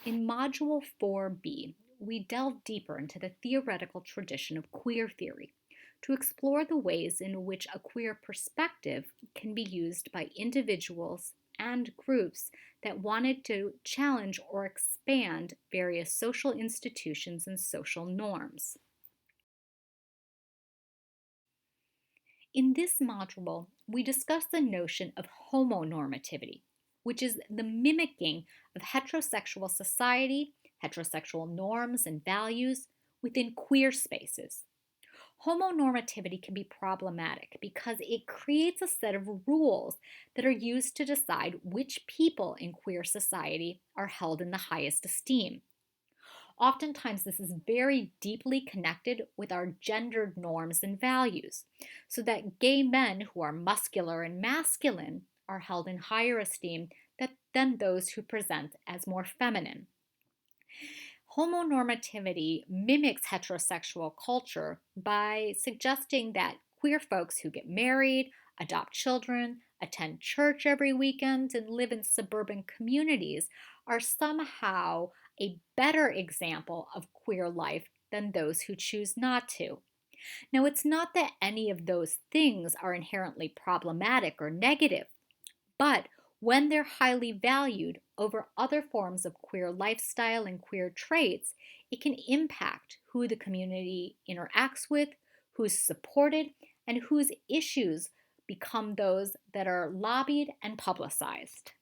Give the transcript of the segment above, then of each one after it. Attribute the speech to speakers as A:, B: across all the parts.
A: In Module 4B, we delve deeper into the theoretical tradition of queer theory to explore the ways in which a queer perspective can be used by individuals and groups that wanted to challenge or expand various social institutions and social norms. In this module, we discuss the notion of homonormativity, which is the mimicking of heterosexual society, heterosexual norms and values within queer spaces. Homonormativity can be problematic because it creates a set of rules that are used to decide which people in queer society are held in the highest esteem. Oftentimes, this is very deeply connected with our gendered norms and values, so that gay men who are muscular and masculine are held in higher esteem than those who present as more feminine. Homonormativity mimics heterosexual culture by suggesting that queer folks who get married, adopt children, attend church every weekend, and live in suburban communities are somehow a better example of queer life than those who choose not to. Now, it's not that any of those things are inherently problematic or negative. But when they're highly valued over other forms of queer lifestyle and queer traits, it can impact who the community interacts with, who's supported, and whose issues become those that are lobbied and publicized.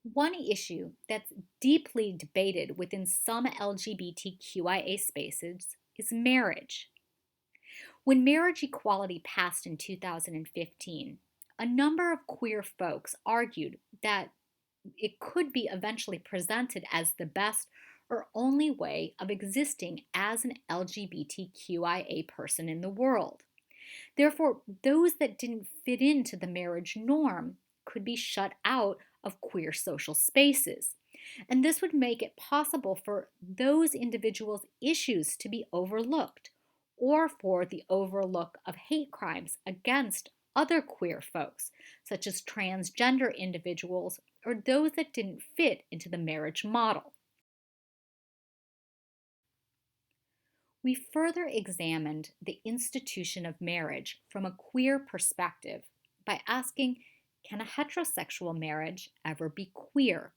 A: One issue that's deeply debated within some LGBTQIA spaces is marriage. When marriage equality passed in 2015, a number of queer folks argued that it could be eventually presented as the best or only way of existing as an LGBTQIA person in the world. Therefore, those that didn't fit into the marriage norm could be shut out of queer social spaces. And this would make it possible for those individuals' issues to be overlooked, or for the overlook of hate crimes against other queer folks, such as transgender individuals or those that didn't fit into the marriage model. We further examined the institution of marriage from a queer perspective by asking, can a heterosexual marriage ever be queer?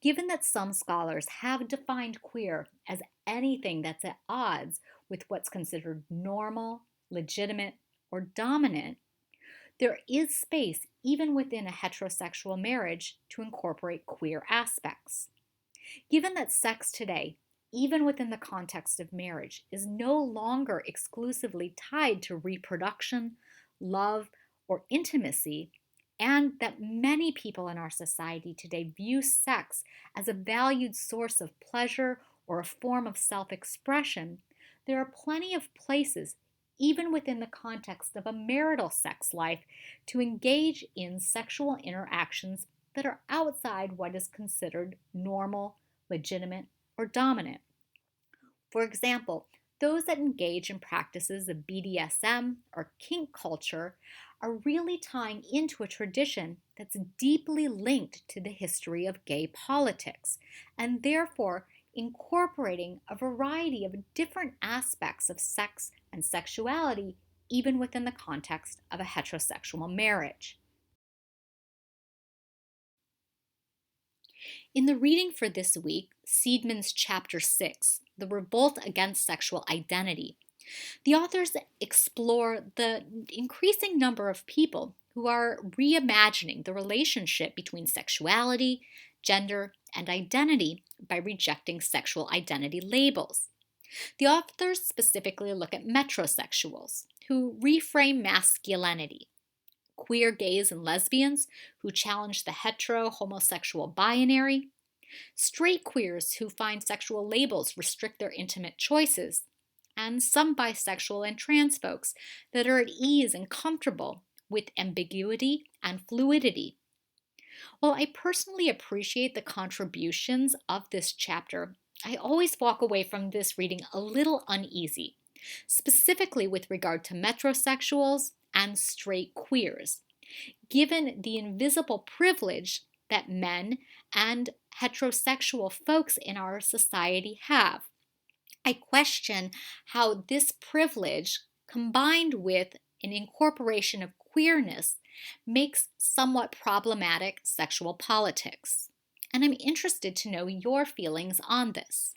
A: Given that some scholars have defined queer as anything that's at odds with what's considered normal, legitimate, or dominant, there is space even within a heterosexual marriage to incorporate queer aspects. Given that sex today, even within the context of marriage, is no longer exclusively tied to reproduction, love, or intimacy, and that many people in our society today view sex as a valued source of pleasure or a form of self expression, there are plenty of places, even within the context of a marital sex life, to engage in sexual interactions that are outside what is considered normal, legitimate, or dominant. For example, those that engage in practices of BDSM or kink culture are really tying into a tradition that's deeply linked to the history of gay politics, and therefore incorporating a variety of different aspects of sex and sexuality, even within the context of a heterosexual marriage. In the reading for this week, Seidman's Chapter 6, The Revolt Against Sexual Identity, the authors explore the increasing number of people who are reimagining the relationship between sexuality, gender, and identity by rejecting sexual identity labels. The authors specifically look at metrosexuals, who reframe masculinity, queer gays and lesbians, who challenge the hetero-homosexual binary, straight queers who find sexual labels restrict their intimate choices, and some bisexual and trans folks that are at ease and comfortable with ambiguity and fluidity. While I personally appreciate the contributions of this chapter, I always walk away from this reading a little uneasy, specifically with regard to metrosexuals and straight queers, Given the invisible privilege that men and heterosexual folks in our society have, I question how this privilege, combined with an incorporation of queerness, makes somewhat problematic sexual politics. And I'm interested to know your feelings on this.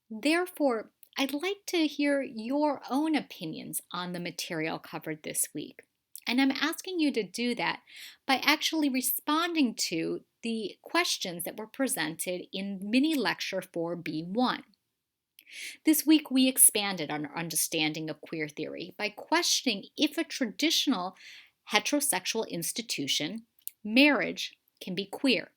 A: Therefore, I'd like to hear your own opinions on the material covered this week. And I'm asking you to do that by actually responding to the questions that were presented in mini lecture 4B1. This week, we expanded on our understanding of queer theory by questioning if a traditional heterosexual institution, marriage, can be queer.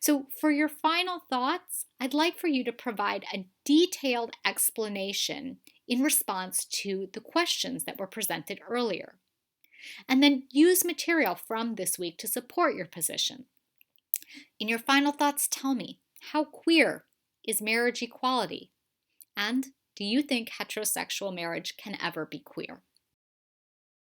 A: So, for your final thoughts, I'd like for you to provide a detailed explanation in response to the questions that were presented earlier. And then use material from this week to support your position. In your final thoughts, tell me, how queer is marriage equality? And do you think heterosexual marriage can ever be queer?